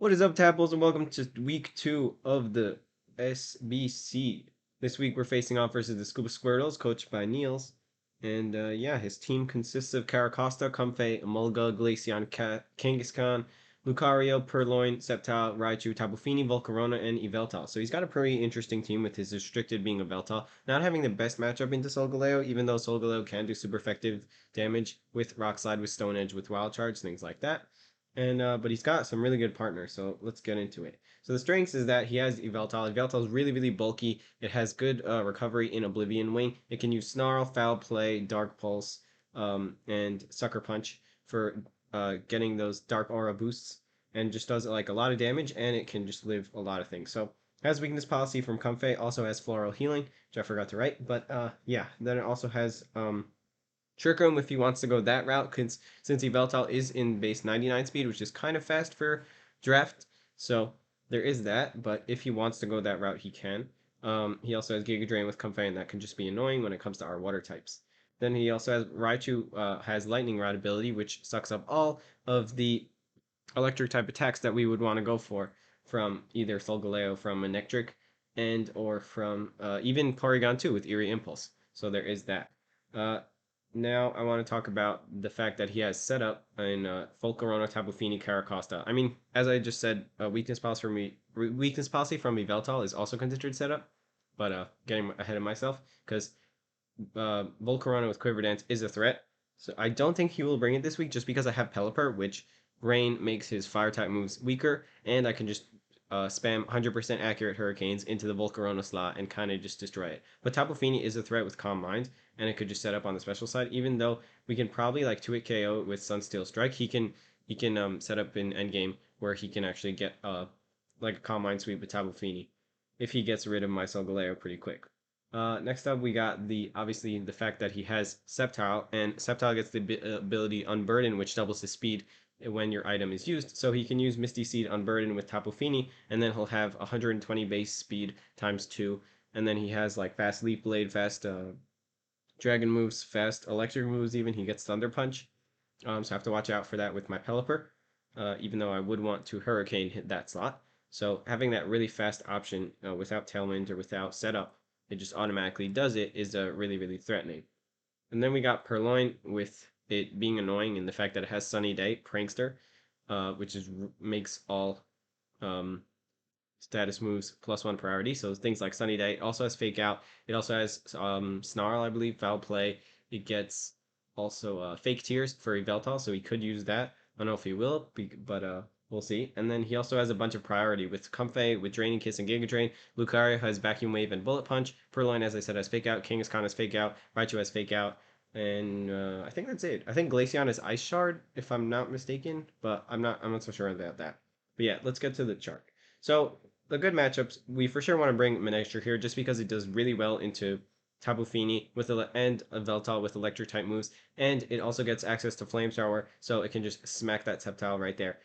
What is up, Tapples, and welcome to week 2 of the SBC. This week we're facing off versus the Scuba Squirtles, coached by Niels. And yeah, his team consists of Caracosta, Comfey, Emolga, Glaceon, Kangaskhan, Lucario, Purloin, Sceptile, Raichu, Tapu Fini, Volcarona, and Yveltal. So he's got a pretty interesting team with his restricted being Yveltal. Not having the best matchup into Solgaleo, even though Solgaleo can do super effective damage with Rock Slide, with Stone Edge, with Wild Charge, things like that. And but he's got some really good partners, so let's get into it. So the strengths is that he has Yveltal. Yveltal is really, really bulky. It has good recovery in Oblivion Wing. It can use Snarl, Foul Play, Dark Pulse, and Sucker Punch for getting those Dark Aura boosts, and just does like a lot of damage, and it can just live a lot of things. So has weakness policy from Comfey, also has Floral Healing, which I forgot to write, but yeah, then it also has Trick Room if he wants to go that route, since Yveltal is in base 99 speed, which is kind of fast for draft. So there is that, but if he wants to go that route, he can. He also has Giga Drain with Comfey, and that can just be annoying when it comes to our water types. Then he also has Raichu has Lightning Rod ability, which sucks up all of the electric type attacks that we would want to go for from either Solgaleo from Electric and or from even Porygon 2 with Eerie Impulse. So there is that. Uh, Now I want to talk about the fact that he has setup in Volcarona, Tapu Fini, Caracosta. I mean, as I just said, weakness policy from Yveltal is also considered setup, but getting ahead of myself because Volcarona with Quiver Dance is a threat. So I don't think he will bring it this week just because I have Pelipper, which Rain makes his fire type moves weaker, and I can just spam 100% accurate Hurricanes into the Volcarona slot and kind of just destroy it. But Tapu Fini is a threat with Calm Mind, and it could just set up on the special side. Even though we can probably like 2-hit KO with Sunsteel Strike, he can set up in endgame where he can actually get like a Calm Mind sweep with Tapu Fini if he gets rid of my Solgaleo pretty quick. Next up, we got obviously the fact that he has Sceptile, and Sceptile gets the ability Unburden, which doubles his speed when your item is used. So he can use Misty Seed Unburden with Tapu Fini, and then he'll have 120 base speed times 2. And then he has like fast Leaf Blade, fast Dragon moves, fast Electric moves even. He gets Thunder Punch. So I have to watch out for that with my Pelipper, even though I would want to Hurricane hit that slot. So having that really fast option without Tailwind or without setup, it just automatically does it, is really, really threatening. And then we got Purloin with it being annoying in the fact that it has Sunny Day, Prankster, which makes all um, status moves +1 priority. So things like Sunny Day. It also has Fake Out. It also has Snarl, I believe, Foul Play. It gets also Fake Tears for Yveltal, so he could use that. I don't know if he will, but we'll see. And then he also has a bunch of priority with Comfey, with Draining Kiss and Giga Drain. Lucario has Vacuum Wave and Bullet Punch. Purloin, as I said, has Fake Out. Kangaskhan has Fake Out. Raichu has Fake Out. And I think that's it. I think Glaceon is Ice Shard, if I'm not mistaken, but I'm not so sure about that. But yeah, let's get to the chart. So the good matchups, we for sure want to bring Manectra here just because it does really well into Tapu Fini and Veltal with electric type moves, and it also gets access to Flame Shower, so it can just smack that Sceptile right there.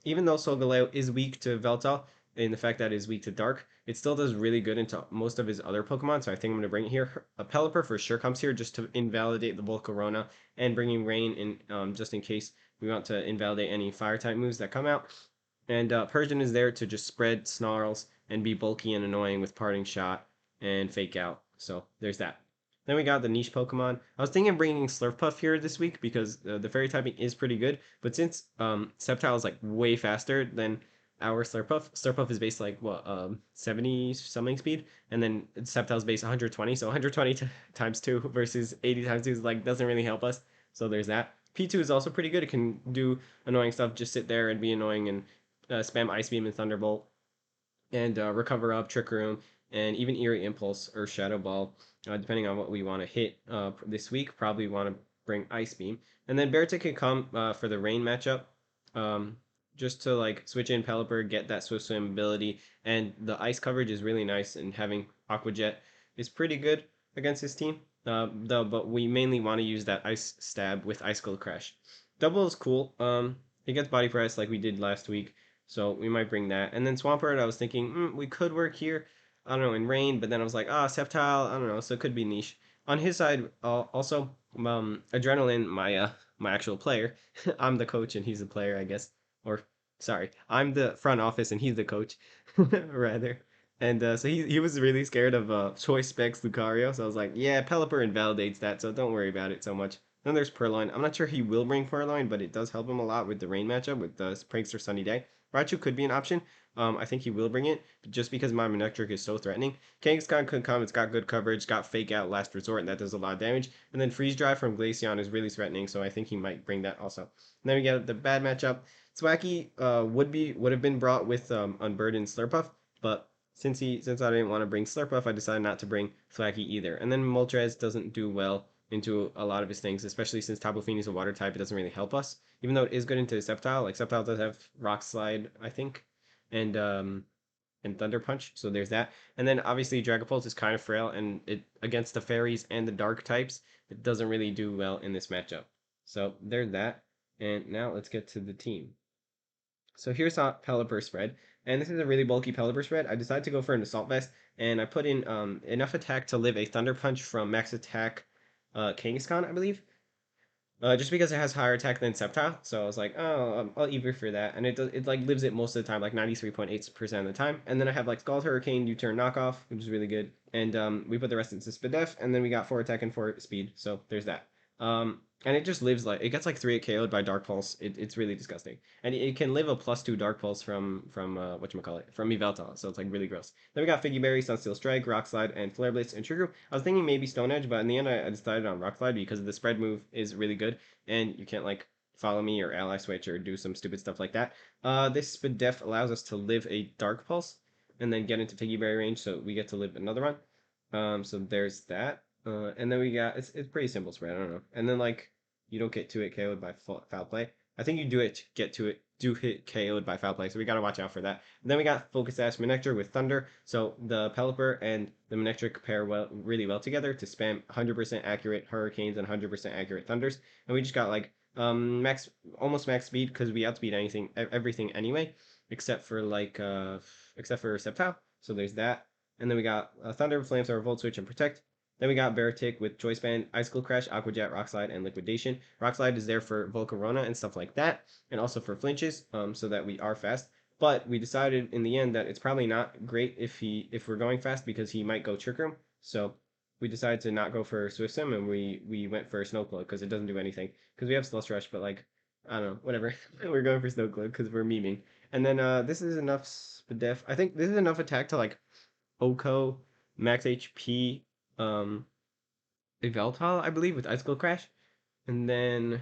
Even though Solgaleo is weak to Veltal, in the fact that it is weak to Dark, it still does really good into most of his other Pokemon, so I think I'm going to bring it here. A Pelipper for sure comes here just to invalidate the Volcarona, and bringing Rain in just in case we want to invalidate any Fire-type moves that come out. And Persian is there to just spread Snarls and be bulky and annoying with Parting Shot and Fake Out. So there's that. Then we got the niche Pokemon. I was thinking of bringing Slurpuff here this week because the fairy typing is pretty good. But since Sceptile is like way faster than our Slurpuff is based like what 70 something speed, and then Sceptile's based 120. So 120 times 2 versus 80 times 2 is like doesn't really help us. So there's that. P2 is also pretty good. It can do annoying stuff, just sit there and be annoying and spam Ice Beam and Thunderbolt, and Recover Up, Trick Room, and even Eerie Impulse or Shadow Ball, depending on what we want to hit this week. Probably want to bring Ice Beam. And then Beartic can come for the Rain matchup, just to like switch in Pelipper, get that Swift Swim ability, and the ice coverage is really nice, and having Aqua Jet is pretty good against his team. Though, but we mainly want to use that Ice Stab with Icicle Crash. Double is cool. It gets body press like we did last week, so we might bring that. And then Swampert, I was thinking, we could work here. I don't know, in Rain, but then I was like, Sceptile, I don't know, so it could be niche. On his side, also, Adrenaline, my actual player. I'm the coach and he's the player, I guess. Or Sorry, I'm the front office and he's the coach, rather. And so he was really scared of choice specs Lucario. So I was like, yeah, Pelipper invalidates that, so don't worry about it so much. Then there's Purloin. I'm not sure he will bring Purloin, but it does help him a lot with the rain matchup with the Prankster Sunny Day. Raichu could be an option. I think he will bring it, just because my Manectric is so threatening. Kangaskhan could come. It's got good coverage, got Fake Out, Last Resort, and that does a lot of damage. And then Freeze Dry from Glaceon is really threatening, so I think he might bring that also. And then we get the bad matchup. Thwacky would have been brought with Unburdened Slurpuff, but since I didn't want to bring Slurpuff, I decided not to bring Thwacky either. And then Moltres doesn't do well into a lot of his things, especially since Tapu Fini is a water type. It doesn't really help us, even though it is good into Sceptile. Like Sceptile does have Rock Slide, I think, and Thunder Punch. So there's that. And then obviously Dragapult is kind of frail, and it against the fairies and the dark types, it doesn't really do well in this matchup. So there's that. And now let's get to the team. So here's our Pelipper spread, and this is a really bulky Pelipper spread. I decided to go for an Assault Vest, and I put in enough attack to live a Thunder Punch from Max Attack Kangaskhan, I believe. Just because it has higher attack than Sceptile, so I was like, oh, I'll either for that, and it like lives it most of the time, like 93.8% of the time. And then I have like Scald Hurricane, U-turn knockoff, which is really good, and we put the rest into Spadef, and then we got 4 attack and 4 speed, so there's that. And it just lives like it gets like 3 KO'd by Dark Pulse. It's really disgusting, and it can live a +2 Dark Pulse from whatchamacallit, from Yveltal, so it's like really gross. Then we got Figgy Berry, Sunsteel Strike, Rock Slide, and Flare Blitz and Trigger. I was thinking maybe Stone Edge, but in the end I decided on Rock Slide because the spread move is really good, and you can't like follow me or ally switch or do some stupid stuff like that. This Def allows us to live a Dark Pulse and then get into Figgy Berry range, so we get to live another one. So there's that. And then we got it's pretty simple spread. I don't know. And then like you don't get to it KO'd by foul play. I think you do hit KO'd by foul play. So we gotta watch out for that. And then we got Focus Sash Manectric with Thunder. So the Pelipper and the Manectric pair really well together to spam 100% accurate Hurricanes and 100% accurate Thunders. And we just got like almost max speed because we outspeed everything anyway, except for Sceptile. So there's that. And then we got Thunder, Flamethrower, Volt Switch, and Protect. Then we got Beartic with Choice Band, Icicle Crash, Aqua Jet, Rock Slide, and Liquidation. Rock Slide is there for Volcarona and stuff like that, and also for flinches, so that we are fast. But we decided in the end that it's probably not great if we're going fast because he might go Trick Room. So we decided to not go for Swift Sim, and we went for Snow Cloak because it doesn't do anything. Because we have Slush Rush, but like I don't know, whatever. We're going for Snow Cloak because we're memeing. And then this is enough Spadef. I think this is enough attack to like Oko, max HP, Yveltal, I believe, with Icicle Crash. And then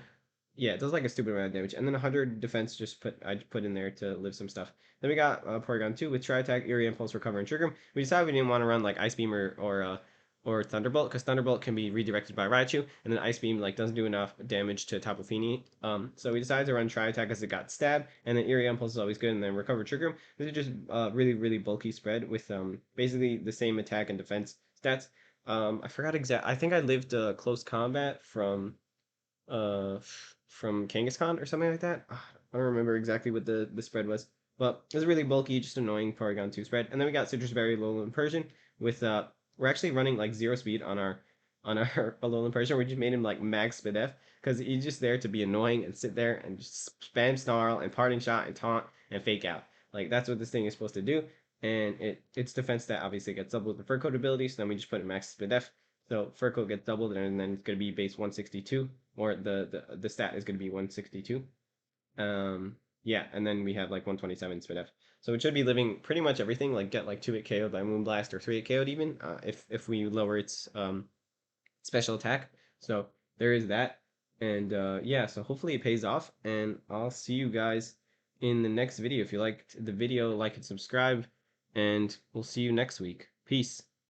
yeah, it does like a stupid amount of damage. And then 100 defense I just put in there to live some stuff. Then we got Porygon 2 with Tri Attack, Eerie Impulse, Recover, and Trigger. We decided we didn't want to run like Ice Beam or Thunderbolt because Thunderbolt can be redirected by Raichu, and then Ice Beam like doesn't do enough damage to Tapu Fini. So we decided to run Tri Attack because it got stabbed, and then Eerie Impulse is always good, and then Recover, Trigger. This is just really bulky spread with basically the same attack and defense stats. I forgot exact. I think I lived close combat uh from Kangaskhan or something like that. I don't remember exactly what the spread was, but it was really bulky, just annoying Porygon 2 spread. And then we got Citrus Berry Alolan Persian with we're actually running like 0 speed on our Alolan Persian. We just made him like max Spadef because he's just there to be annoying and sit there and just spam Snarl and Parting Shot and Taunt and Fake Out. Like that's what this thing is supposed to do. And its defense stat obviously gets doubled with the Fur Coat ability, so then we just put in max Spadef. So Fur Coat gets doubled, and then it's going to be base 162, or the stat is going to be 162. Yeah, and then we have like 127 Spadef. So it should be living pretty much everything, like get like 2-hit KO'd by Moonblast or 3-hit KO'd even, if we lower its special attack. So there is that. And yeah, so hopefully it pays off, and I'll see you guys in the next video. If you liked the video, like and subscribe, and we'll see you next week. Peace.